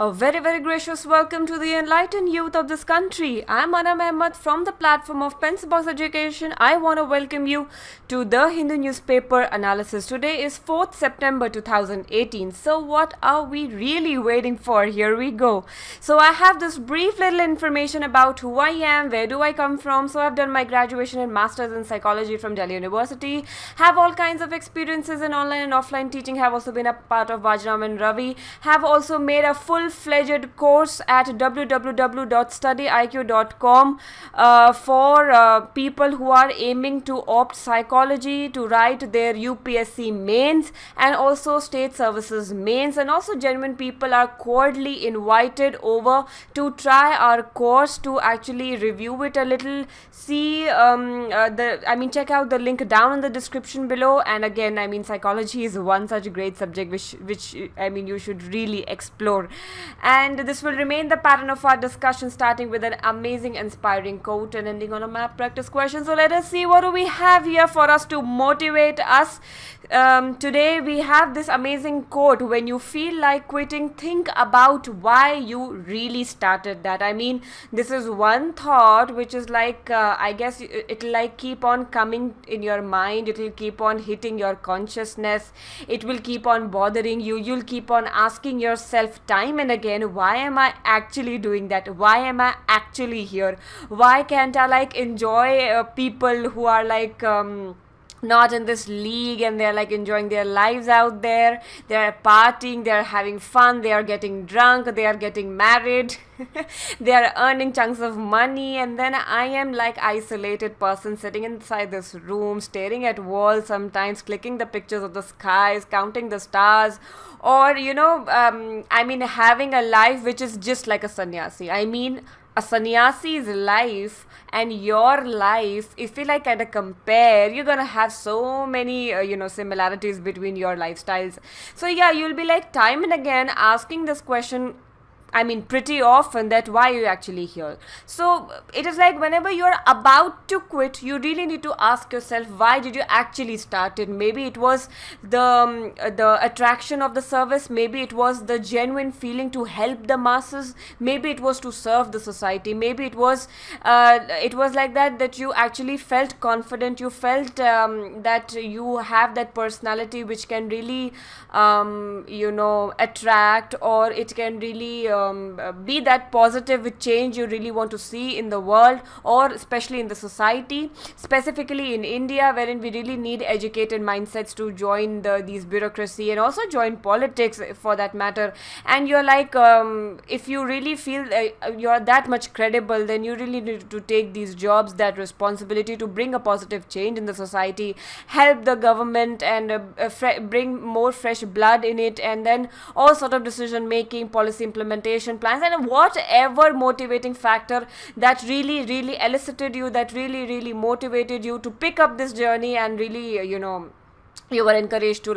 A very gracious welcome to the enlightened youth of this country. I'm Anam from the platform of Pencil Box Education. I want to welcome you to the Hindu Newspaper Analysis. Today is 4th September 2018. So what are we really waiting for? Here we go. So I have this brief little information about who I am, where do I come from. So I've done my graduation and masters in psychology from Delhi University. Have all kinds of experiences in online and offline teaching. Have also been a part of Vajram and Ravi. Have also made a full-fledged course at www.studyiq.com for people who are aiming to opt psychology to write their UPSC mains and also state services mains, and also genuine people are cordially invited over to try our course, to actually review it a little, see check out the link down in the description below. And again, psychology is one such great subject which you should really explore. And this will remain the pattern of our discussion, starting with an amazing inspiring quote and ending on a map practice question. So let us see what do we have here for us to motivate us. Today we have this amazing quote: when you feel like quitting, think about why you really started that. This is one thought which is like it'll like keep on coming in your mind, it'll keep on hitting your consciousness, it will keep on bothering you, you'll keep on asking yourself time and again, why am I actually doing that? Why am I actually here? Why can't I enjoy people who are not in this league and they're enjoying their lives out there, they're partying, they're having fun, they are getting drunk, they are getting married they are earning chunks of money, and then I am isolated person sitting inside this room, staring at walls, sometimes clicking the pictures of the skies, counting the stars, or having a life which is just like a sannyasi. A sannyasi's life and your life, if you kind of compare, you're gonna have so many similarities between your lifestyles. So yeah, you'll be time and again asking this question, pretty often, that why are you actually here. So it is whenever you're about to quit, you really need to ask yourself, why did you actually start it? Maybe it was the attraction of the service, maybe it was the genuine feeling to help the masses, maybe it was to serve the society, maybe it was like that you actually felt confident, you felt that you have that personality which can really attract, or it can really be that positive change you really want to see in the world, or especially in the society, specifically in India, wherein we really need educated mindsets to join these bureaucracy and also join politics for that matter. And you're if you really feel you're that much credible, then you really need to take these jobs, that responsibility to bring a positive change in the society, help the government and bring more fresh blood in it, and then all sort of decision making, policy implementation plans, and whatever motivating factor that really elicited you, that really motivated you to pick up this journey, and really you were encouraged to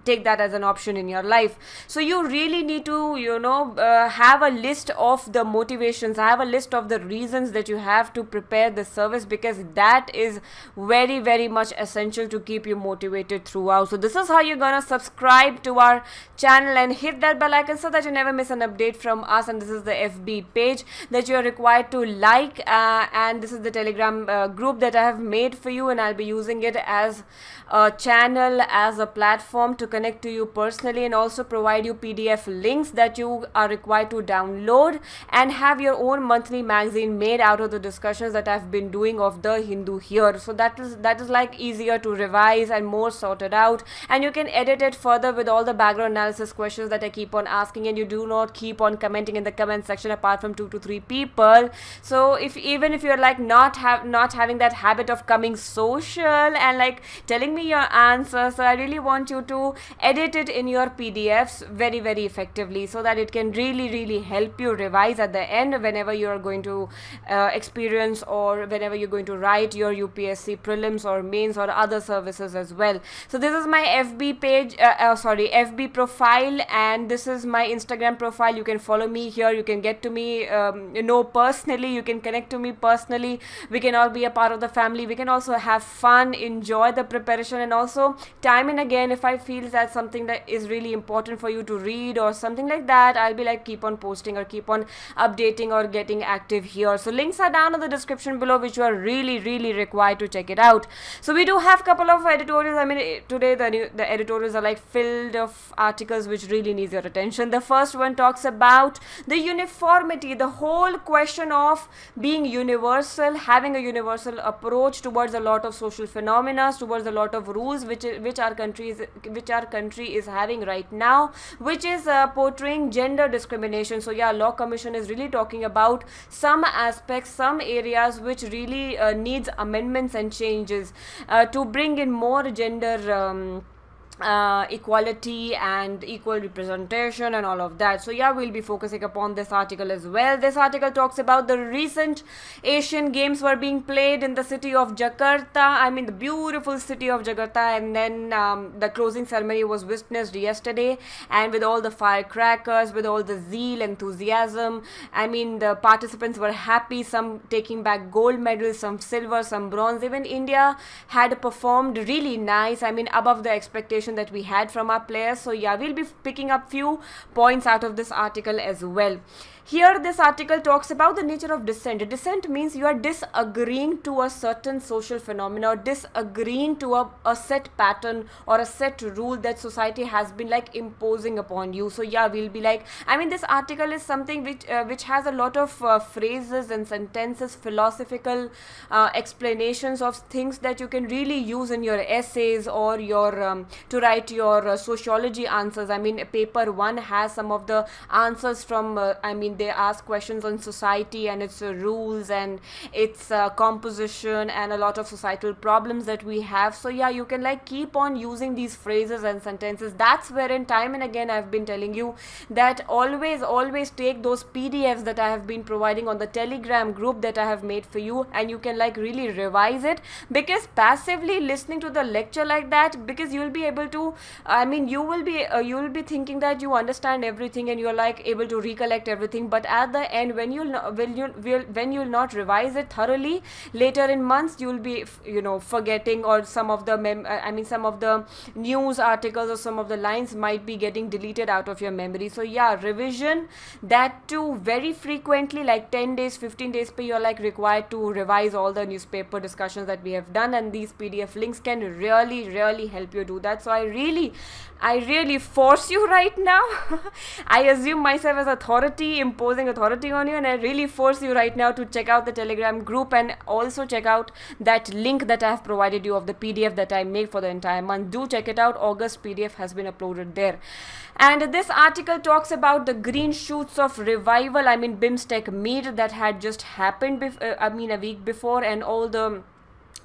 take that as an option in your life. So you really need to have a list of the motivations, have a list of the reasons that you have to prepare the service, because that is very much essential to keep you motivated throughout. So this is how you're gonna subscribe to our channel and hit that bell icon so that you never miss an update from us. And this is the FB page that you're required to like, and this is the Telegram group that I have made for you, and I'll be using it as a channel, as a platform to connect to you personally, and also provide you PDF links that you are required to download and have your own monthly magazine made out of the discussions that I've been doing of the Hindu here. So that is easier to revise and more sorted out, and you can edit it further with all the background analysis questions that I keep on asking, and you do not keep on commenting in the comment section apart from 2 to 3 people. So even if you're not having that habit of coming social and telling me your answers, so I really want you to edit it in your PDFs very effectively, so that it can really help you revise at the end whenever you're going to experience, or whenever you're going to write your UPSC prelims or mains or other services as well. So this is my FB page, FB profile, and this is my Instagram profile. You can follow me here, you can get to me personally, you can connect to me personally, we can all be a part of the family, we can also have fun, enjoy the preparation, and also time and again, if I feel that's something that is really important for you to read or something like that, I'll be like keep on posting or keep on updating or getting active here. So links are down in the description below, which you are really required to check it out. So we do have couple of editorials. I mean, today the editorials are like filled of articles which really needs your attention. The first one talks about the uniformity, the whole question of being universal, having a universal approach towards a lot of social phenomena, towards a lot of rules which our country is having right now, which is portraying gender discrimination. So yeah, Law Commission is really talking about some aspects, some areas which really needs amendments and changes to bring in more gender equality and equal representation and all of that. So yeah, we'll be focusing upon this article as well. This article talks about the recent Asian Games were being played in the city of Jakarta. I mean, the beautiful city of Jakarta, and then the closing ceremony was witnessed yesterday, and with all the firecrackers, with all the zeal, enthusiasm, I mean, the participants were happy, some taking back gold medals, some silver, some bronze. Even India had performed really nice, I mean, above the expectation that we had from our players. So yeah, we'll be picking up few points out of this article as well. Here, this article talks about the nature of dissent. Dissent means you are disagreeing to a certain social phenomenon, or disagreeing to a set pattern or a set rule that society has been like imposing upon you. So yeah, we'll be like, I mean, this article is something which has a lot of phrases and sentences, philosophical explanations of things that you can really use in your essays or your to write your sociology answers. I mean, paper 1 has some of the answers from I mean, they ask questions on society and its rules and its composition and a lot of societal problems that we have. So yeah, you can like keep on using these phrases and sentences. That's wherein time and again I've been telling you that always take those PDFs that I have been providing on the Telegram group that I have made for you, and you can like really revise it, because passively listening to the lecture like that, because you'll be able to, I mean, you will be thinking that you understand everything and you're like able to recollect everything, but at the end, when you'll not revise it thoroughly, later in months you'll be forgetting, or some of the some of the news articles or some of the lines might be getting deleted out of your memory. So yeah, revision, that too very frequently, like 10 days 15 days per year, like required to revise all the newspaper discussions that we have done, and these PDF links can really help you do that. So I really force you right now. I assume myself as authority, imposing authority on you, and I really force you right now to check out the Telegram group and also check out that link that I have provided you of the PDF that I made for the entire month. Do check it out. August PDF has been uploaded there. And this article talks about the green shoots of revival, I mean BIMSTEC meet that had just happened a week before, and all the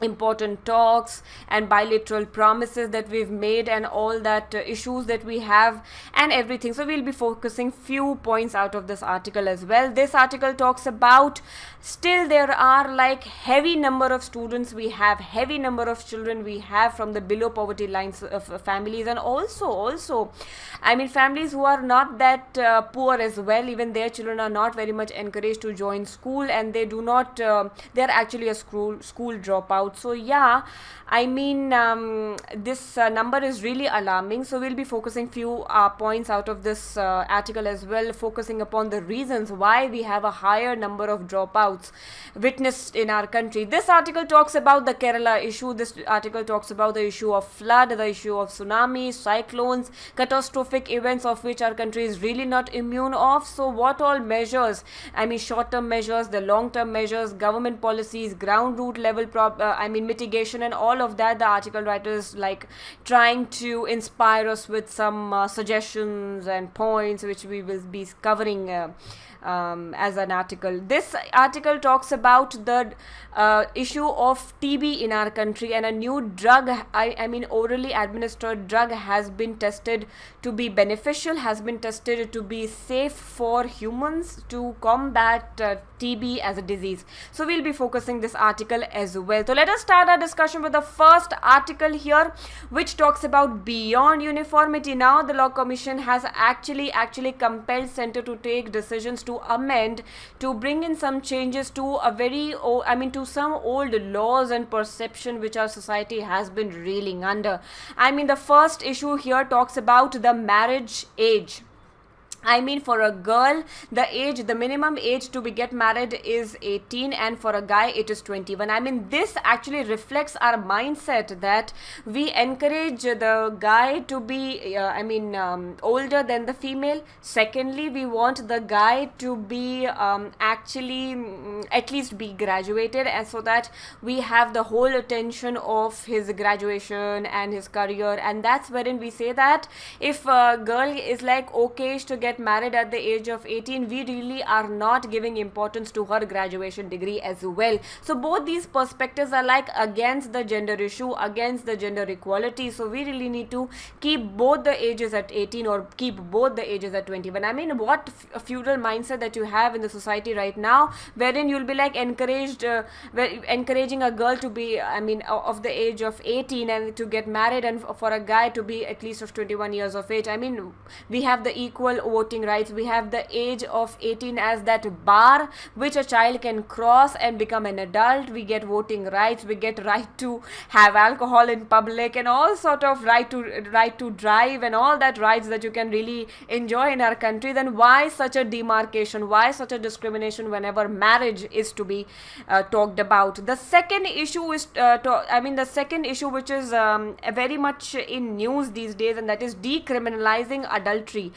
important talks and bilateral promises that we've made and all that issues that we have and everything. So we'll be focusing few points out of this article as well. This article talks about still there are like heavy number of students we have, heavy number of children we have from the below poverty lines of families, and also I mean families who are not that poor as well. Even their children are not very much encouraged to join school, and they do not they're actually a school dropout. So yeah, I mean this number is really alarming. So we'll be focusing few points out of this article as well, focusing upon the reasons why we have a higher number of dropouts witnessed in our country. This article talks about the Kerala issue. This article talks about the issue of flood, the issue of tsunamis, cyclones, catastrophic events of which our country is really not immune of. So what all measures, I mean short-term measures, the long-term measures, government policies, ground root level mitigation and all of that, the article writer is like trying to inspire us with some suggestions and points which we will be covering as an article. This article talks about the issue of TB in our country, and a new drug, I mean orally administered drug, has been tested to be beneficial, has been tested to be safe for humans to combat TB as a disease. So we'll be focusing this article as well. So let us start our discussion with the first article here, which talks about beyond uniformity. Now the Law Commission has actually compelled Center to take decisions to amend, to bring in some changes to to some old laws and perception which our society has been reeling under. The first issue here talks about the marriage age. For a girl, the minimum age to get married is 18, and for a guy, it is 21. This actually reflects our mindset that we encourage the guy to be, older than the female. Secondly, we want the guy to be at least be graduated, and so that we have the whole attention of his graduation and his career. And that's wherein we say that if a girl is like okay to get married at the age of 18, we really are not giving importance to her graduation degree as well. So both these perspectives are like against the gender issue, against the gender equality. So we really need to keep both the ages at 18 or keep both the ages at 21. What a feudal mindset that you have in the society right now, wherein you'll be like encouraging a girl to be of the age of 18 and to get married, and for a guy to be at least of 21 years of age. We have the equal voting rights. We have the age of 18 as that bar which a child can cross and become an adult. We get voting rights, we get right to have alcohol in public, and all sort of right to drive, and all that rights that you can really enjoy in our country. Then why such a demarcation, why such a discrimination whenever marriage is to be talked about? The second issue is the second issue which is very much in news these days, and that is decriminalizing adultery.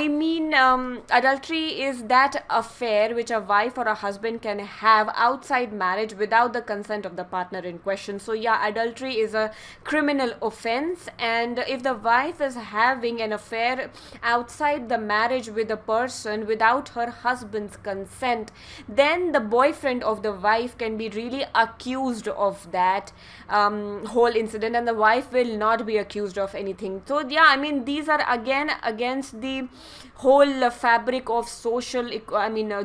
Adultery is that affair which a wife or a husband can have outside marriage without the consent of the partner in question. So adultery is a criminal offense, and if the wife is having an affair outside the marriage with a person without her husband's consent, then the boyfriend of the wife can be really accused of that whole incident, and the wife will not be accused of anything. So these are again against the whole fabric of social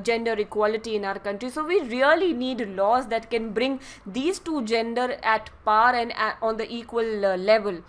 gender equality in our country. So we really need laws that can bring these two gender at par and on the equal level.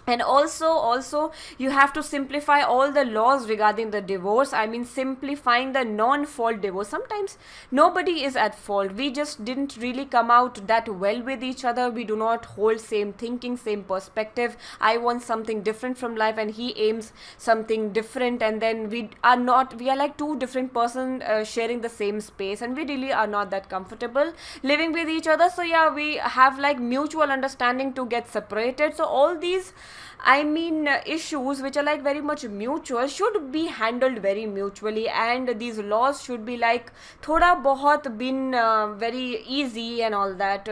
And also you have to simplify all the laws regarding the divorce. Simplifying the non-fault divorce. Sometimes nobody is at fault, we just didn't really come out that well with each other, we do not hold same thinking, same perspective. I want something different from life and he aims something different, and then we are like two different persons sharing the same space, and we really are not that comfortable living with each other. So we have like mutual understanding to get separated. So all these issues which are like very much mutual should be handled very mutually, and these laws should be like thoda bahut been very easy and all that,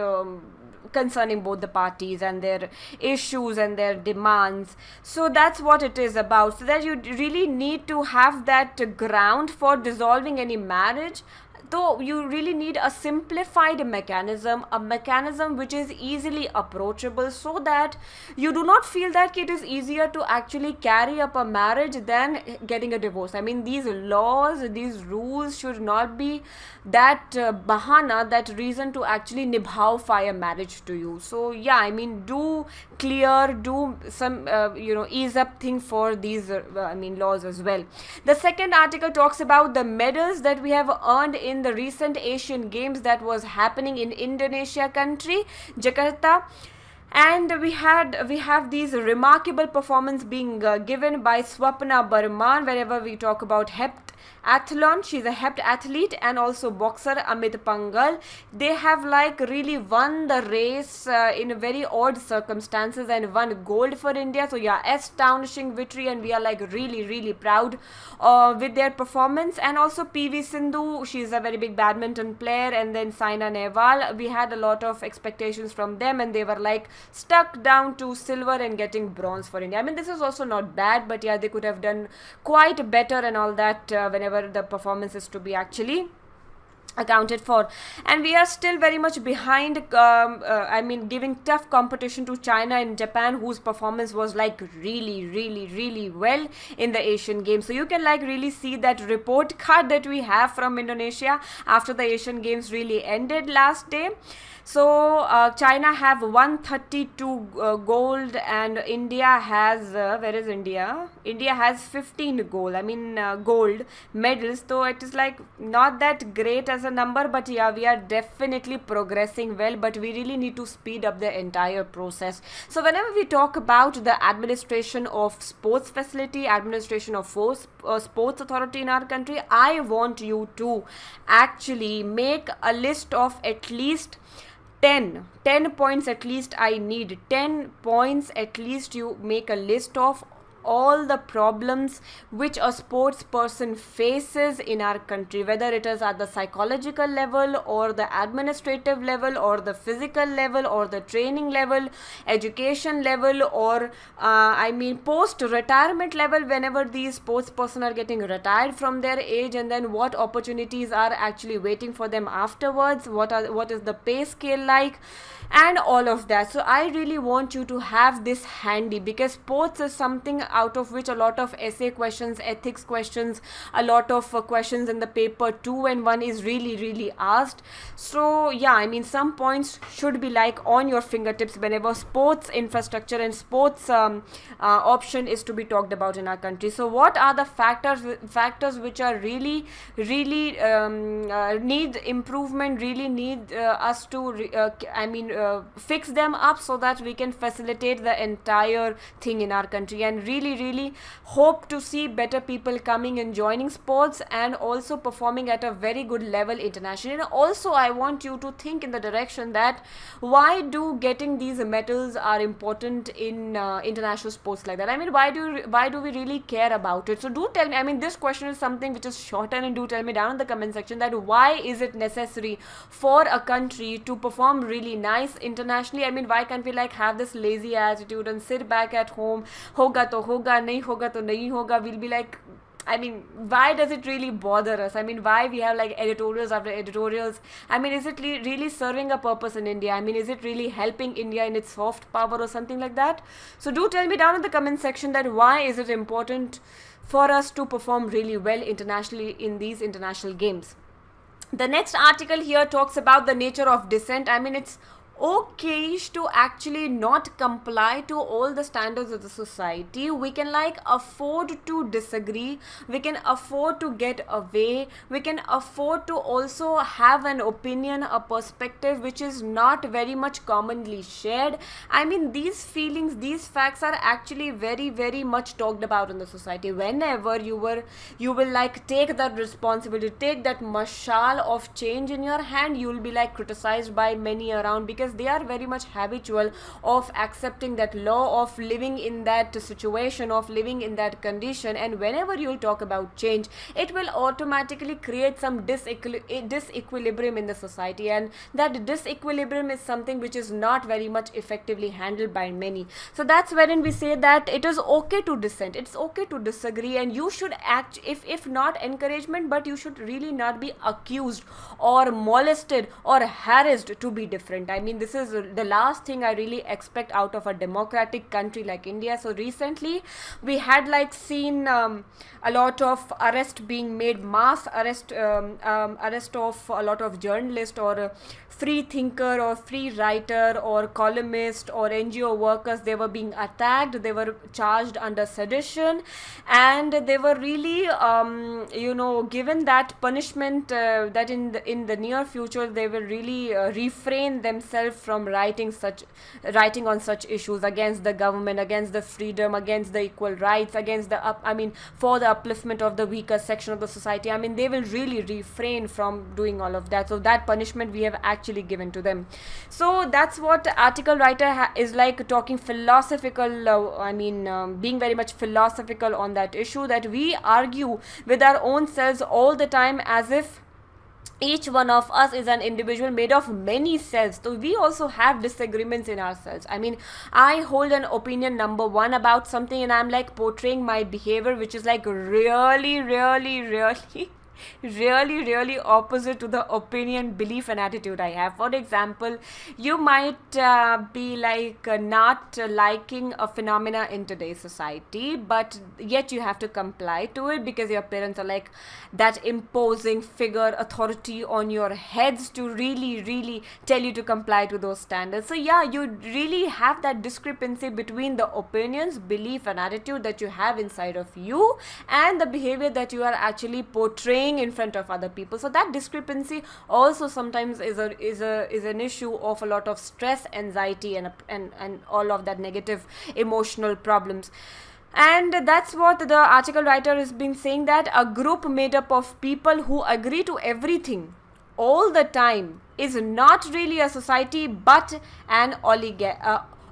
concerning both the parties and their issues and their demands. So that's what it is about, so that you really need to have that ground for dissolving any marriage. Though you really need a simplified mechanism, a mechanism which is easily approachable, so that you do not feel that it is easier to actually carry up a marriage than getting a divorce. These laws, these rules should not be that bahana, that reason to actually nibhao a marriage to you. So do clear, do some ease up thing for these laws as well. The second article talks about the medals that we have earned in the recent Asian Games that was happening in Indonesia country, Jakarta. And we have these remarkable performance being given by Swapna Burman. Wherever we talk about heptathlon, she's a heptathlete, and also boxer Amit Pangal. They have like really won the race in very odd circumstances and won gold for India. So astonishing victory, and we are like really proud with their performance. And also PV Sindhu, she's a very big badminton player, and then Saina Nehwal. We had a lot of expectations from them, and they were like stuck down to silver and getting bronze for India. This is also not bad, but they could have done quite better and all that whenever the performance is to be actually accounted for, and we are still very much behind. Giving tough competition to China and Japan, whose performance was like really well in the Asian Games. So you can like really see that report card that we have from Indonesia after the Asian Games really ended last day. So China have 132 gold, and India has where is India? India has 15 gold medals. So it is like not that great as a number, but yeah, we are definitely progressing well, but we really need to speed up the entire process. So whenever we talk about the administration of sports facility, administration of sports authority in our country, I want you to actually make a list of at least 10 points. At least I need 10 points. At least you make a list of all the problems which a sports person faces in our country, whether it is at the psychological level or the administrative level or the physical level or the training level, education level, or post retirement level, whenever these sports person are getting retired from their age, and then what opportunities are actually waiting for them afterwards, what is the pay scale like, and all of that. So I really want you to have this handy, because sports is something out of which a lot of essay questions, ethics questions, a lot of questions in the paper 2 and 1 is really asked. So yeah, some points should be like on your fingertips whenever sports infrastructure and sports option is to be talked about in our country. So what are the factors which are really need improvement, really need us to fix them up, so that we can facilitate the entire thing in our country, and really hope to see better people coming and joining sports and also performing at a very good level internationally. And also I want you to think in the direction that why do getting these medals are important in international sports like that. Why do we really care about it? So do tell me, this question is something which is shorter, and do tell me down in the comment section that why is it necessary for a country to perform really nice internationally. Why can't we like have this lazy attitude and sit back at home, hoga to hoga, nahi hoga to nahi hoga? We'll be like, why does it really bother us? Why we have like editorials after editorials? Is it really serving a purpose in India? Is it really helping India in its soft power or something like that? So do tell me down in the comment section that why is it important for us to perform really well internationally in these international games. The next article here talks about the nature of dissent. It's okay to actually not comply to all the standards of the society. We can like afford to disagree, we can afford to get away, we can afford to also have an opinion, a perspective which is not very much commonly shared. These feelings, these facts are actually very much talked about in the society. Whenever you will like take that responsibility, take that mashal of change in your hand, you will be like criticized by many around, because they are very much habitual of accepting that law, of living in that situation, of living in that condition. And whenever you'll talk about change, it will automatically create some disequilibrium in the society, and that disequilibrium is something which is not very much effectively handled by many. So that's wherein we say that it is okay to dissent, it's okay to disagree, and you should act, if not encouragement, but you should really not be accused or molested or harassed to be different. This is the last thing I really expect out of a democratic country like India. So recently we had like seen a lot of arrest being made, mass arrest of a lot of journalists or free thinker or free writer or columnist or NGO workers. They were being attacked, they were charged under sedition, and they were really given that punishment that in the near future they will really refrain themselves from writing on such issues against the government, against the freedom, against the equal rights, against the for the upliftment of the weaker section of the society. They will really refrain from doing all of that. So that punishment we have actually given to them. So that's what the article writer is like talking philosophical, being very much philosophical on that issue, that we argue with our own selves all the time as if each one of us is an individual made of many selves. So we also have disagreements in ourselves. I hold an opinion number one about something, and I'm like portraying my behavior which is like really really opposite to the opinion, belief and attitude I have. For example, you might be like not liking a phenomena in today's society, but yet you have to comply to it because your parents are like that imposing figure authority on your heads to really tell you to comply to those standards. So yeah, you really have that discrepancy between the opinions, belief and attitude that you have inside of you and the behavior that you are actually portraying in front of other people. So that discrepancy also sometimes is an issue of a lot of stress, anxiety and all of that negative emotional problems. And that's what the article writer has been saying, that a group made up of people who agree to everything all the time is not really a society but an oligarchy.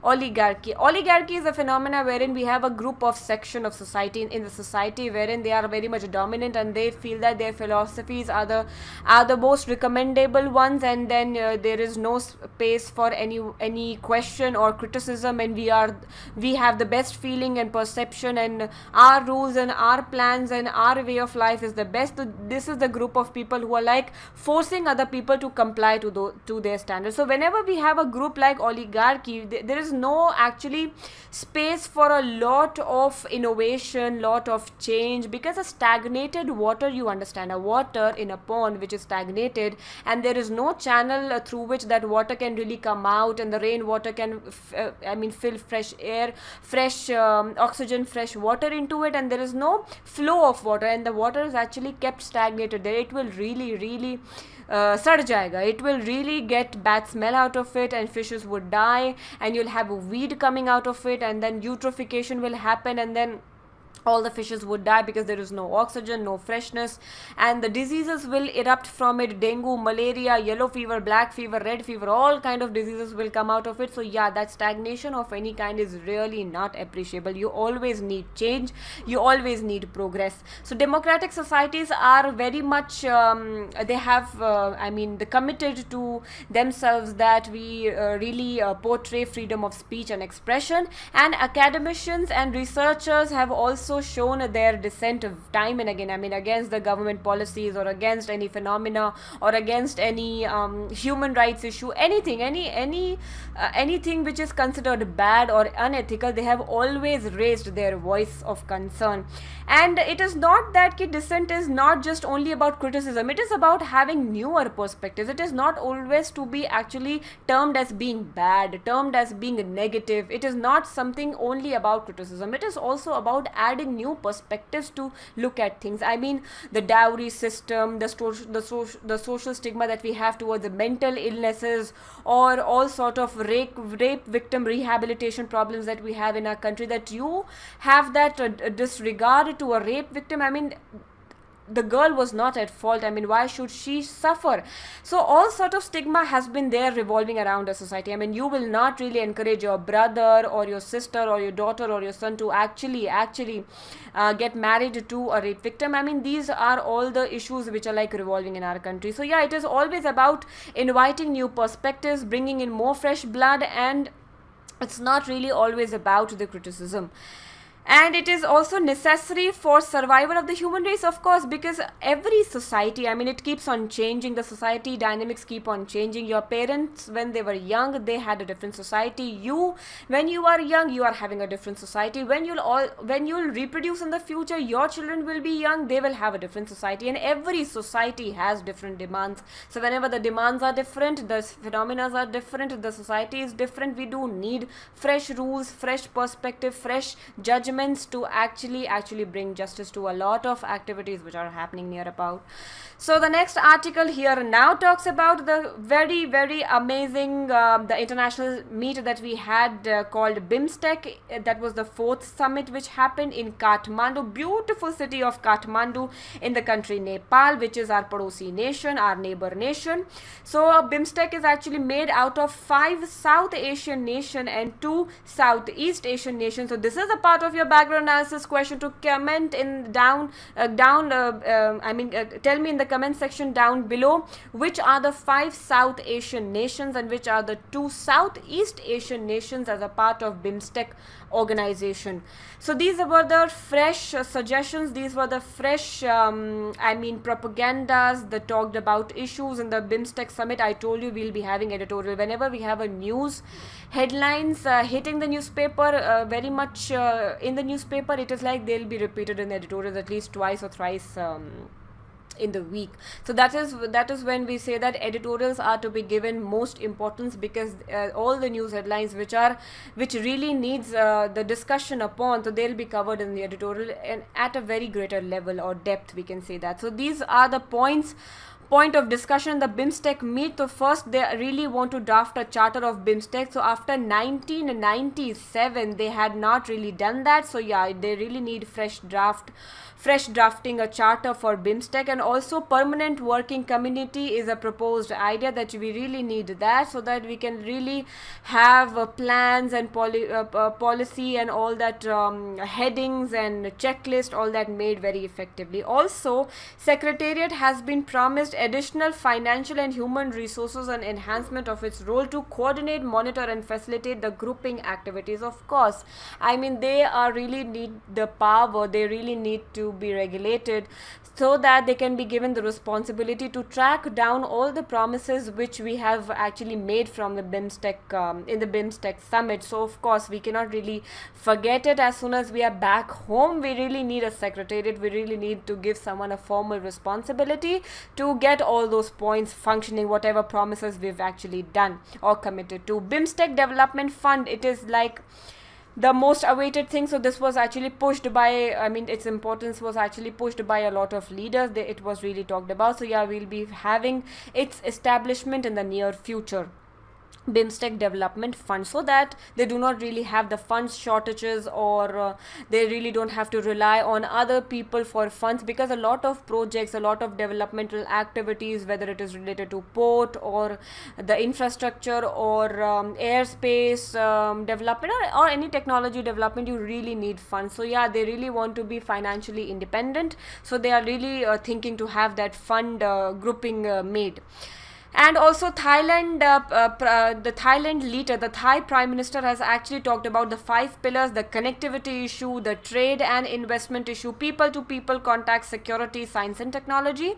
Oligarchy is a phenomena wherein we have a group of section of society in the society wherein they are very much dominant and they feel that their philosophies are the most recommendable ones, and then there is no space for any question or criticism, and we have the best feeling and perception, and our rules and our plans and our way of life is the best. So this is the group of people who are like forcing other people to comply to their standards. So whenever we have a group like oligarchy, there is no actually space for a lot of innovation, lot of change, because a stagnated water, you understand, a water in a pond which is stagnated and there is no channel through which that water can really come out and the rainwater can fill fresh air, fresh oxygen, fresh water into it, and there is no flow of water and the water is actually kept stagnated there, it will really सड़ जाएगा, it will really get bad smell out of it and fishes would die and you'll have a weed coming out of it, and then eutrophication will happen and then all the fishes would die because there is no oxygen, no freshness, and the diseases will erupt from it. Dengue, malaria, yellow fever, black fever, red fever, all kind of diseases will come out of it. So yeah, that stagnation of any kind is really not appreciable. You always need change, you always need progress. So democratic societies are very much they have they committed to themselves that we really portray freedom of speech and expression, and academicians and researchers have also shown their dissent time and again, against the government policies or against any phenomena or against any human rights issue, anything which is considered bad or unethical, they have always raised their voice of concern. And it is not that dissent is not just only about criticism, it is about having newer perspectives. It is not always to be actually termed as being bad, termed as being negative. It is not something only about criticism, it is also about adding new perspectives to look at things. The dowry system, the social stigma that we have towards the mental illnesses, or all sort of rape victim rehabilitation problems that we have in our country, that you have that disregard to a rape victim. The girl was not at fault. Why should she suffer? So all sort of stigma has been there revolving around a society. You will not really encourage your brother or your sister or your daughter or your son to actually get married to a rape victim. These are all the issues which are like revolving in our country. So yeah, it is always about inviting new perspectives, bringing in more fresh blood, and it's not really always about the criticism. And it is also necessary for survival of the human race, of course, because every society, it keeps on changing. The society dynamics keep on changing. Your parents, when they were young, they had a different society. You, when you are young, you are having a different society. When you'll reproduce in the future, your children will be young, they will have a different society. And every society has different demands. So whenever the demands are different, the phenomena are different, the society is different, we do need fresh rules, fresh perspective, fresh judgment to actually bring justice to a lot of activities which are happening near about. So the next article here now talks about the very amazing the international meet that we had called BIMSTEC. That was the 4th summit which happened in Kathmandu, beautiful city of Kathmandu in the country Nepal, which is our Padosi nation, our neighbor nation. So BIMSTEC is actually made out of 5 South Asian nations and 2 Southeast Asian nations. So this is a part of your background analysis question to comment in tell me in the comment section down below which are the 5 South Asian nations and which are the 2 Southeast Asian nations as a part of BIMSTEC organization. So these were the fresh suggestions, these were the fresh propagandas that talked about issues in the BIMSTEC summit. I told you we'll be having editorial whenever we have a news headlines hitting the newspaper, very much in the newspaper. It is like they'll be repeated in the editorials at least twice or thrice in the week. So that is when we say that editorials are to be given most importance, because all the news headlines which really needs the discussion upon, so they'll be covered in the editorial and at a very greater level or depth, we can say that. So these are the point of discussion, the BIMSTEC meet. So first they really want to draft a charter of BIMSTEC. So after 1997 they had not really done that. So yeah, they really need fresh drafting a charter for BIMSTEC. And also permanent working community is a proposed idea that we really need that, so that we can really have plans and policy and all that headings and checklist, all that made very effectively. Also, Secretariat has been promised additional financial and human resources and enhancement of its role to coordinate, monitor and facilitate the grouping activities. Of course, they are really need the power, they really need to be regulated so that they can be given the responsibility to track down all the promises which we have actually made from the BIMSTEC in the BIMSTEC summit. So of course we cannot really forget it. As soon as we are back home, we really need a secretariat, we really need to give someone a formal responsibility to get all those points functioning, whatever promises we've actually done or committed to. BIMSTEC Development Fund, it is like the most awaited thing. So this was actually pushed by, its importance was actually pushed by a lot of leaders. It was really talked about. So yeah, we'll be having its establishment in the near future, BIMSTEC Development Fund, so that they do not really have the funds shortages, or they really don't have to rely on other people for funds, because a lot of projects, a lot of developmental activities, whether it is related to port or the infrastructure or airspace development or any technology development, you really need funds. So yeah, they really want to be financially independent, so they are really thinking to have that fund grouping made. And also Thailand, the Thailand leader, the Thai Prime Minister has actually talked about the 5 pillars: the connectivity issue, the trade and investment issue, people-to-people contact, security, science and technology.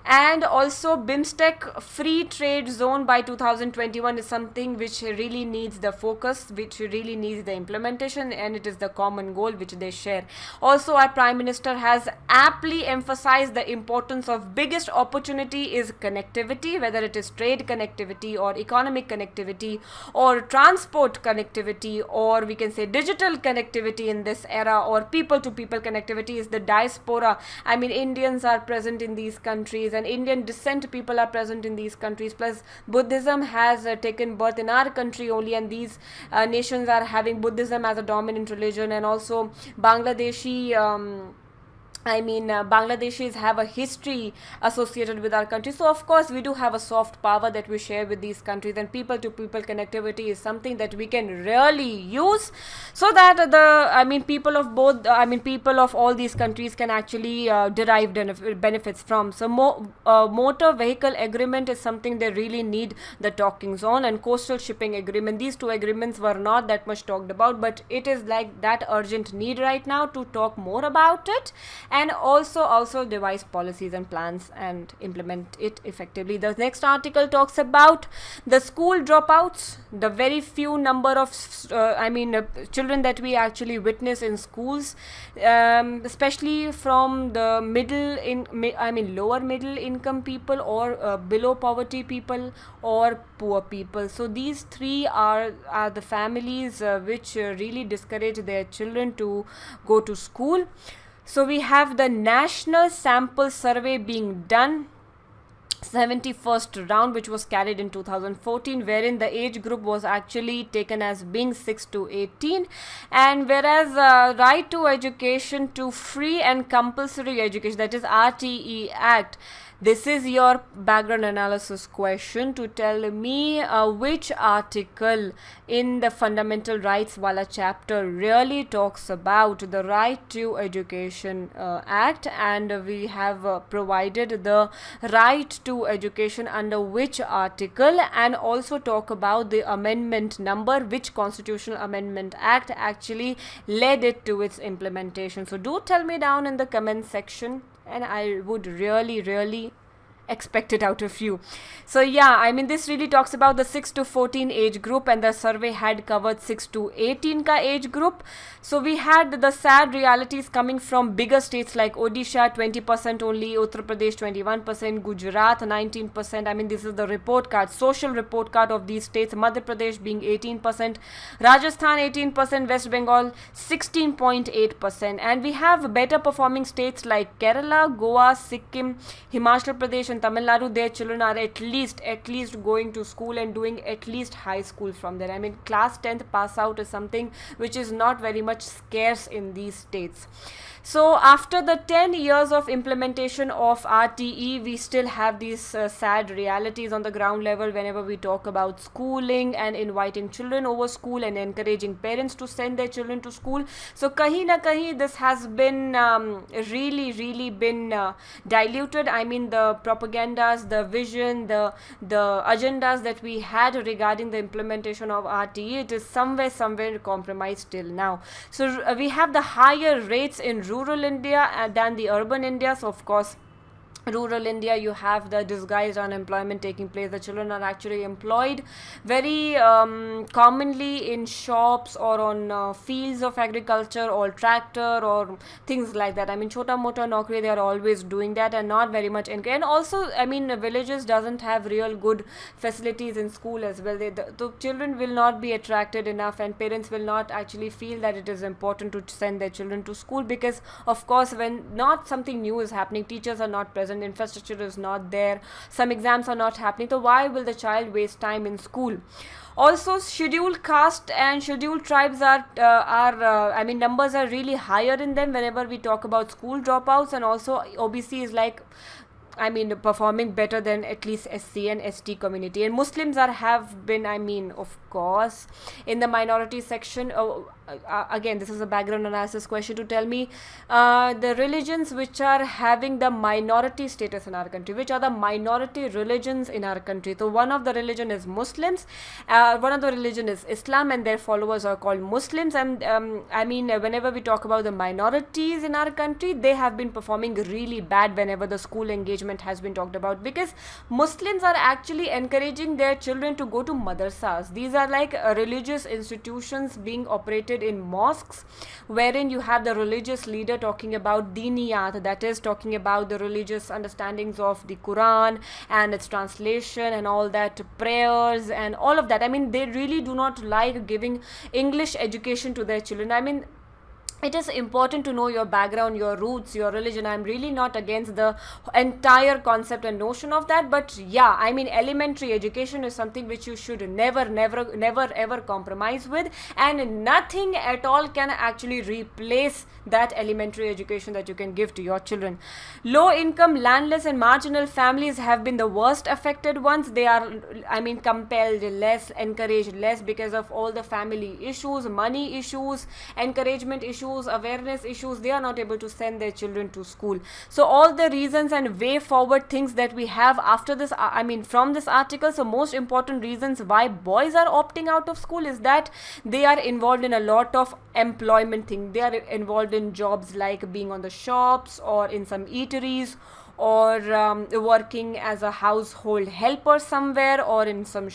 And also BIMSTEC free trade zone by 2021 is something which really needs the focus, which really needs the implementation, and it is the common goal which they share. Also, our Prime Minister has aptly emphasized the importance of biggest opportunity is connectivity, whether it is trade connectivity or economic connectivity or transport connectivity, or we can say digital connectivity in this era, or people-to-people connectivity is the diaspora. Indians are present in these countries, and Indian descent people are present in these countries, plus Buddhism has taken birth in our country only, and these nations are having Buddhism as a dominant religion. And also Bangladeshis have a history associated with our country. So of course we do have a soft power that we share with these countries, and people-to-people connectivity is something that we can really use, so that people of all these countries can actually derive benefits from. So motor vehicle agreement is something they really need the talkings on, and coastal shipping agreement. These 2 agreements were not that much talked about, but it is like that urgent need right now to talk more about it, and also devise policies and plans and implement it effectively. The next article talks about the school dropouts, the very few number of children that we actually witness in schools, especially from the lower middle income people, or below poverty people, or poor people. So these 3 are the families which really discourage their children to go to school. So we have the national sample survey being done 71st round, which was carried in 2014, wherein the age group was actually taken as being 6 to 18. And whereas right to education, to free and compulsory education, that is RTE Act, this is your background analysis question to tell me which article in the Fundamental Rights Wala chapter really talks about the Right to Education Act, and we have provided the right to education under which article, and also talk about the amendment number, which Constitutional Amendment Act actually led it to its implementation. So do tell me down in the comment section, and I would really expect it out of you. So yeah, I mean, this really talks about the 6 to 14 age group, and the survey had covered 6 to 18 ka age group. So we had the sad realities coming from bigger states like Odisha, 20% only, Uttar Pradesh 21%, Gujarat 19%. I mean, this is the report card, social report card of these states. Madhya Pradesh being 18%, Rajasthan 18%, West Bengal 16.8%. And we have better performing states like Kerala, Goa, Sikkim, Himachal Pradesh and Tamil Nadu. Their children are at least going to school and doing at least high school from there. I mean, class 10th pass out is something which is not very much scarce in these states. So after the 10 years of implementation of RTE, we still have these sad realities on the ground level whenever we talk about schooling and inviting children over school and encouraging parents to send their children to school. So kahi na kahi, this has been really been diluted. I mean, the propagandas, the vision, the agendas that we had regarding the implementation of RTE, it is somewhere compromised till now. So we have the higher rates in rural India than the urban India. So of course, rural India, you have the disguised unemployment taking place. The children are actually employed very commonly in shops or on fields of agriculture or tractor or things like that. I mean, chota mota naukri, they are always doing that, and not very much. And also, I mean, villages doesn't have real good facilities in school as well. The children will not be attracted enough, and parents will not actually feel that it is important to send their children to school, because of course, when not something new is happening, teachers are not present, infrastructure is not there, some exams are not happening, so why will the child waste time in school? Also, scheduled caste and scheduled tribes are I mean, numbers are really higher in them whenever we talk about school dropouts, and also OBC is like, I mean, performing better than at least SC and ST community. And Muslims have been, I mean, of course, in the minority section. Again, this is a background analysis question to tell me the religions which are having the minority status in our country. Which are the minority religions in our country? So one of the religion is Muslims, one of the religion is Islam, and their followers are called Muslims. And I mean, whenever we talk about the minorities in our country, they have been performing really bad whenever the school engagement has been talked about, because Muslims are actually encouraging their children to go to madrasas. These are like religious institutions being operated in mosques, wherein you have the religious leader talking about diniyat, that is talking about the religious understandings of the Quran and its translation and all that, prayers and all of that. I mean, they really do not like giving English education to their children. I mean, it is important to know your background, your roots, your religion. I'm really not against the entire concept and notion of that, but yeah, I mean, elementary education is something which you should never ever compromise with, and nothing at all can actually replace that elementary education that you can give to your children. Low income, landless and marginal families have been the worst affected ones. They are, I mean, compelled less, encouraged less, because of all the family issues, money issues, encouragement issues, awareness issues. They are not able to send their children to school. So all the reasons and way forward things that we have after this, I mean, from this article, so most important reasons why boys are opting out of school is that they are involved in a lot of employment thing. They are involved in jobs like being on the shops or in some eateries, or working as a household helper somewhere, or in some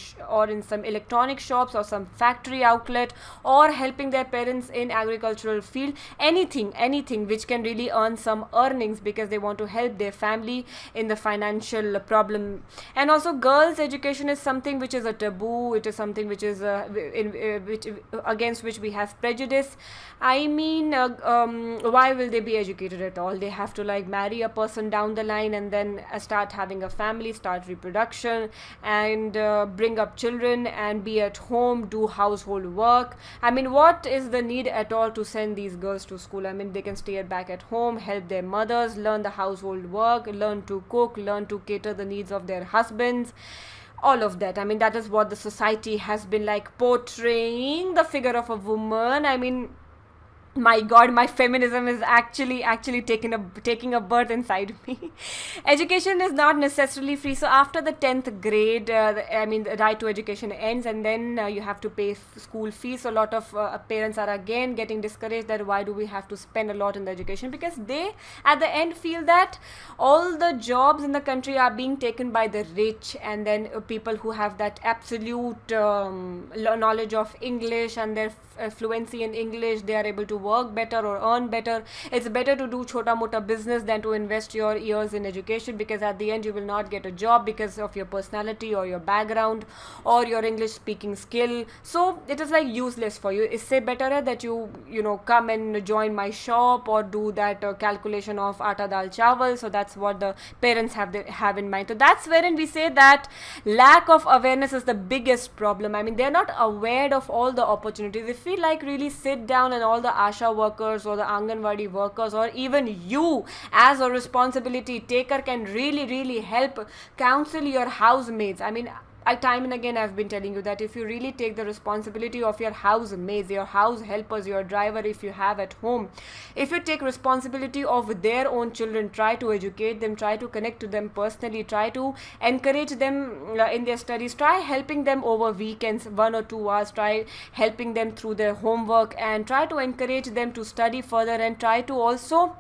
electronic shops or some factory outlet, or helping their parents in agricultural field. Anything which can really earn some earnings, because they want to help their family in the financial problem. And also, girls' education is something which is a taboo. It is something which is against which we have prejudice. I mean, why will they be educated at all? They have to like marry a person down the line, line and then start having a family, start reproduction, and bring up children and be at home, do household work. I mean, what is the need at all to send these girls to school? I mean, they can stay back at home, help their mothers, learn the household work, learn to cook, learn to cater the needs of their husbands, all of that. I mean, that is what the society has been like portraying the figure of a woman. I mean, my god, my feminism is actually taking a birth inside me. Education is not necessarily free. So after the 10th grade, I mean, the right to education ends, and then you have to pay school fees. So a lot of parents are again getting discouraged that why do we have to spend a lot in the education, because they at the end feel that all the jobs in the country are being taken by the rich, and then people who have that absolute knowledge of English and their fluency in English, they are able to work better or earn better. It's better to do chota mota business than to invest your years in education, because at the end you will not get a job because of your personality or your background or your English speaking skill. So it is like useless for you. It's say better that you come and join my shop or do that calculation of atta dal chawal. So that's what the parents have in mind. So that's wherein we say that lack of awareness is the biggest problem. I mean, they're not aware of all the opportunities. If we like really sit down and all the ASHA workers or the Anganwadi workers or even you as a responsibility taker can really help counsel your housemates. I mean, time and again I've been telling you that if you really take the responsibility of your housemates, your house helpers, your driver if you have at home, if you take responsibility of their own children, try to educate them, try to connect to them personally, try to encourage them in their studies, try helping them over weekends 1 or 2 hours, try helping them through their homework, and try to encourage them to study further, and try to also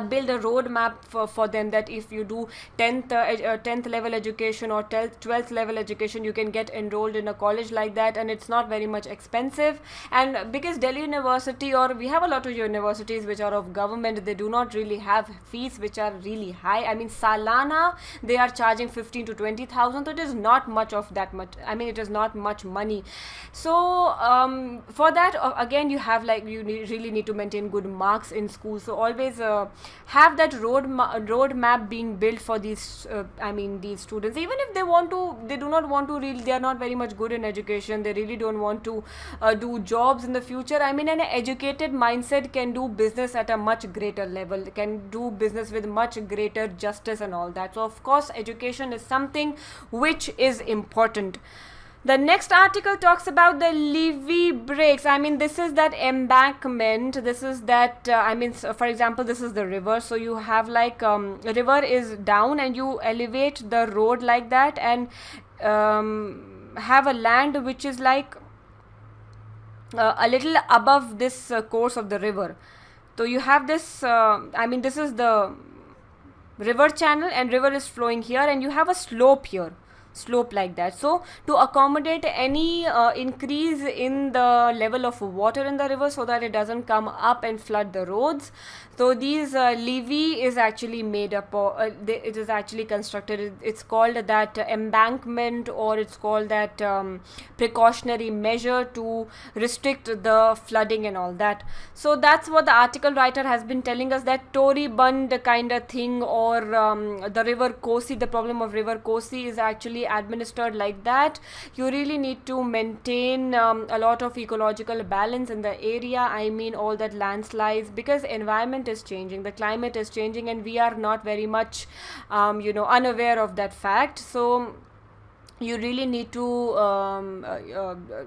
build a roadmap for them that if you do 10th level education or 12th level education, you can get enrolled in a college like that, and it's not very much expensive. And because Delhi University, or we have a lot of universities which are of government, they do not really have fees which are really high. I mean, Salana they are charging 15 to 20,000, so it is not much of that much. I mean, it is not much money. So for that again you have really need to maintain good marks in school. So always have that roadmap being built for these these students, even if they do not want to really, they are not very much good in education, they really don't want to do jobs in the future. I mean, an educated mindset can do business at a much greater level, can do business with much greater justice and all that. So of course education is something which is important. The next article talks about the levee breaks. I mean, this is that embankment. This is that, for example, this is the river. So you have river is down and you elevate the road like that, and have a land which is like a little above this course of the river. So you have this, this is the river channel, and river is flowing here, and you have a slope like that. So to accommodate any increase in the level of water in the river so that it doesn't come up and flood the roads, so these levee is actually made up it is actually constructed. It's called that embankment, or it's called that precautionary measure to restrict the flooding and all that. So that's what the article writer has been telling us, that Tory Bund kind of thing, or the river Kosi, the problem of river Kosi is actually administered like that. You really need to maintain a lot of ecological balance in the area. I mean, all that landslides, because environment is changing, the climate is changing, and we are not very much unaware of that fact. So you really need to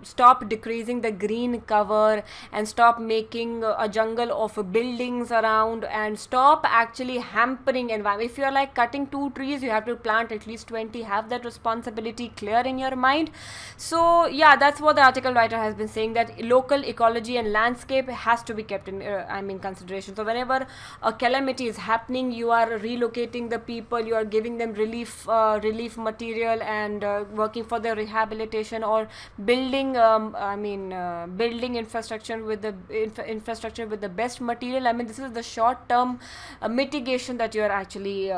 stop decreasing the green cover and stop making a jungle of buildings around, and stop actually hampering environment. If you are like cutting 2 trees, you have to plant at least 20. Have that responsibility clear in your mind. So yeah, that's what the article writer has been saying, that local ecology and landscape has to be kept in consideration. So whenever a calamity is happening, you are relocating the people, you are giving them relief material, and working for their rehabilitation, or building building infrastructure with the best material. I mean, this is the short term mitigation that you are actually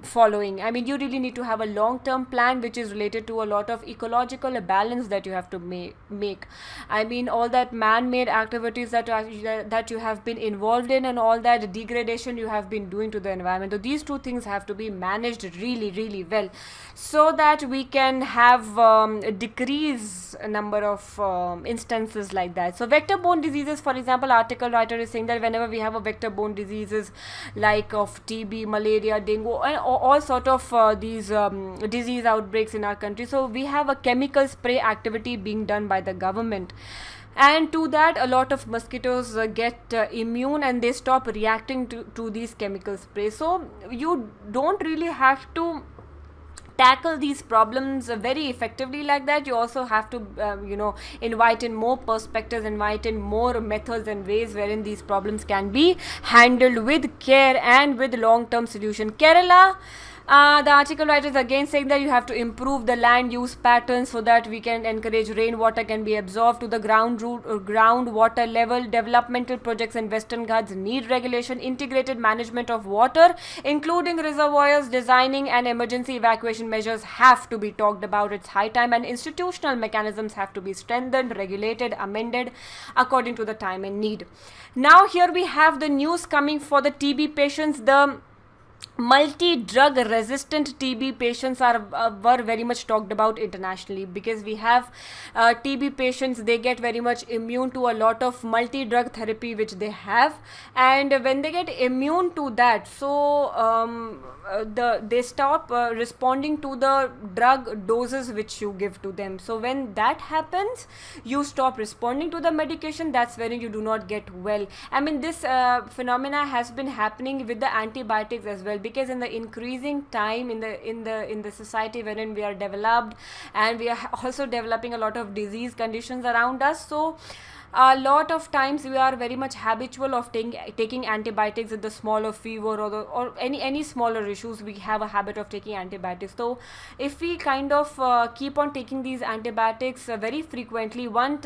following. I mean, you really need to have a long-term plan which is related to a lot of ecological balance that you have to make. I mean, all that man-made activities that you have been involved in, and all that degradation you have been doing to the environment. So these two things have to be managed really, really well, so that we can have a decrease number of instances like that. So vector-borne diseases, for example, article writer is saying that whenever we have a vector-borne diseases like of TB, malaria, dengue, and all sort of these disease outbreaks in our country, so we have a chemical spray activity being done by the government. And to that, a lot of mosquitoes get immune, and they stop reacting to these chemical sprays. So you don't really have to tackle these problems very effectively like that. You also have to invite in more perspectives, invite in more methods and ways wherein these problems can be handled with care and with long-term solution. Kerala, the article writer is again saying that you have to improve the land use patterns so that we can encourage rainwater can be absorbed to the groundwater level. Developmental projects in Western Ghats need regulation. Integrated management of water, including reservoirs, designing and emergency evacuation measures have to be talked about. It's high time, and institutional mechanisms have to be strengthened, regulated, amended according to the time and need. Now here we have the news coming for the TB patients. The multi-drug resistant TB patients were very much talked about internationally, because we have TB patients, they get very much immune to a lot of multi-drug therapy which they have, and when they get immune to that, so they stop responding to the drug doses which you give to them. So when that happens, you stop responding to the medication. That's when you do not get well. I mean, this phenomena has been happening with the antibiotics as well, because in the increasing time in the society wherein we are developed, and we are also developing a lot of disease conditions around us, so a lot of times we are very much habitual of taking antibiotics with the smaller fever or any smaller issues. We have a habit of taking antibiotics. So if we kind of keep on taking these antibiotics very frequently, one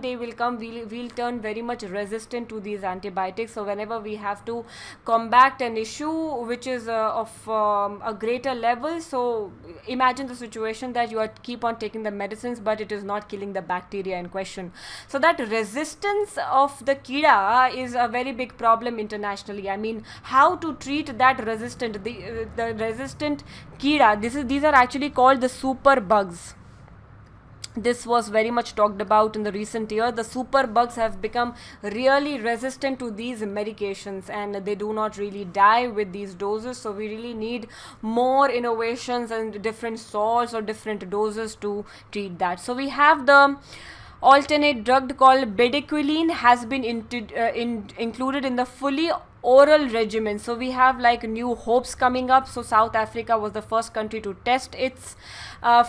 day will come, we'll turn very much resistant to these antibiotics. So whenever we have to combat an issue which is of a greater level, so imagine the situation that you keep on taking the medicines but it is not killing the bacteria in question. So that resistance of the Kida is a very big problem internationally. I mean, how to treat that resistant, the resistant Kida, these are actually called the super bugs. This was very much talked about in the recent year. The super bugs have become really resistant to these medications, and they do not really die with these doses. So we really need more innovations and different salts or different doses to treat that. So we have the alternate drug called bedaquiline has been included in the fully oral regimen. So we have like new hopes coming up. So South Africa was the first country to test its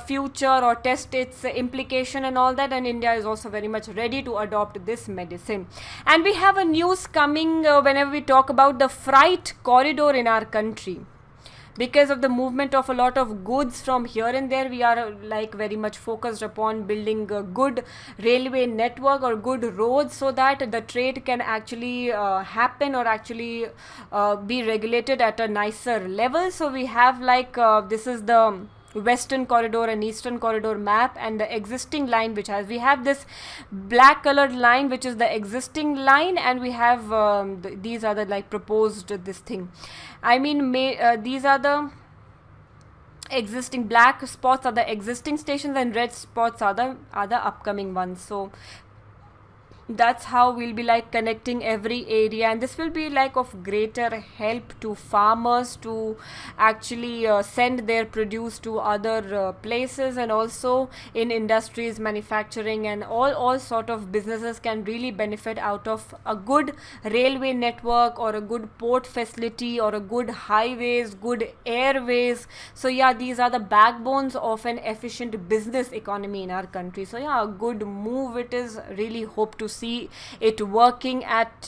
future or test its implication and all that, and India is also very much ready to adopt this medicine. And we have a news coming whenever we talk about the freight corridor in our country. Because of the movement of a lot of goods from here and there, we are like very much focused upon building a good railway network or good roads, so that the trade can actually happen or actually be regulated at a nicer level. So we have like this is the Western corridor and Eastern corridor map, and the existing line which we have this black colored line which is the existing line, and we have these are the like proposed this thing. I mean, these are the existing, black spots are the existing stations and red spots are the upcoming ones. So that's how we'll be like connecting every area, and this will be like of greater help to farmers to actually send their produce to other places, and also in industries, manufacturing, and all sort of businesses can really benefit out of a good railway network or a good port facility or a good highways, good airways. So yeah, these are the backbones of an efficient business economy in our country. So yeah, a good move it is. Really hope to see it working at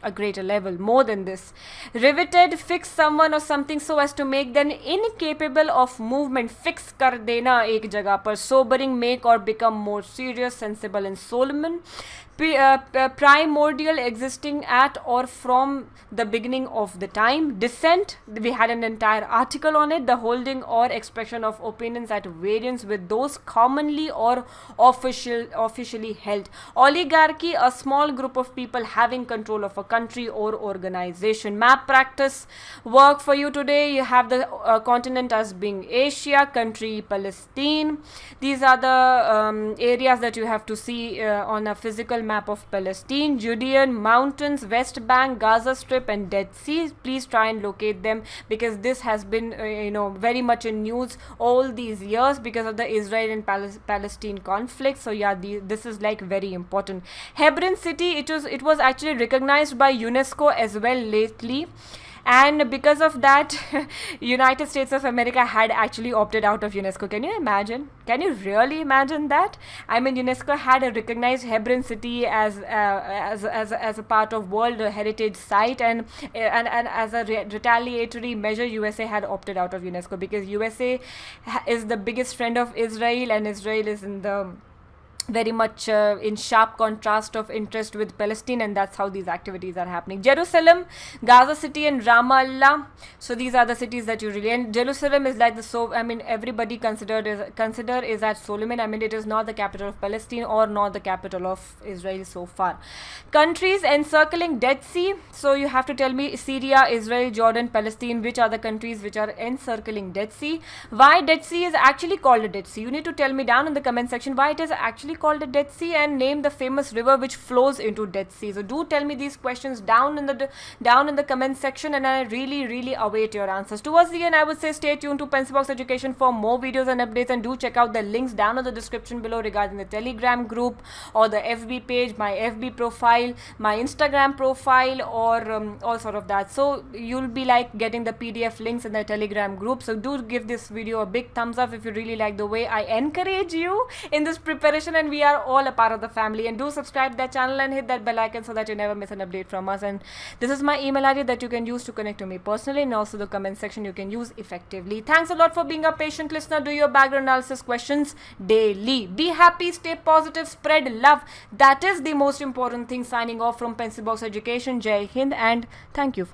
a greater level, more than this. Riveted, fix someone or something so as to make them incapable of movement. Fix kar dena ek jagah par. Sobering, make or become more serious, sensible and solemn. Primordial, existing at or from the beginning of the time. Dissent, we had an entire article on it. The holding or expression of opinions at variance with those commonly or officially held. Oligarchy, a small group of people having control of a country or organization. Map practice, work for you today. You have the continent as being Asia, country Palestine. These are the areas that you have to see on a physical map of Palestine. Judean mountains, West Bank, Gaza Strip and Dead Sea. Please try and locate them, because this has been very much in news all these years because of the Israel and Palestine conflict. So yeah, this is like very important. Hebron city, it was actually recognized by UNESCO as well lately, and because of that United States of America had actually opted out of UNESCO. Can you imagine? Can you really imagine that? I mean, UNESCO had recognized Hebron city as a part of World Heritage Site, and as a retaliatory measure USA had opted out of UNESCO, because USA is the biggest friend of Israel, and Israel is in the very much in sharp contrast of interest with Palestine, and that's how these activities are happening. Jerusalem, Gaza City and Ramallah. So these are the cities that you really, and Jerusalem is like everybody consider is at Solomon. I mean, it is not the capital of Palestine or not the capital of Israel so far. Countries encircling Dead Sea. So you have to tell me Syria, Israel, Jordan, Palestine, which are the countries which are encircling Dead Sea. Why Dead Sea is actually called a Dead Sea? You need to tell me down in the comment section why it is actually called a Dead Sea, and name the famous river which flows into Dead Sea. So do tell me these questions down in the comment section, and I really await your answers. Towards the end, I would say stay tuned to Pencil Box Education for more videos and updates, and do check out the links down in the description below regarding the Telegram group or the FB page, my FB profile, my Instagram profile, or all sort of that. So you'll be like getting the PDF links in the Telegram group. So do give this video a big thumbs up if you really like the way I encourage you in this preparation, and we are all a part of the family. And do subscribe to that channel and hit that bell icon so that you never miss an update from us. And this is my email ID that you can use to connect to me personally, and also the comment section you can use effectively. Thanks a lot for being a patient listener. Do your background analysis questions daily. Be happy, stay positive, spread love. That is the most important thing. Signing off from Pencil Box Education. Jai Hind, and thank you for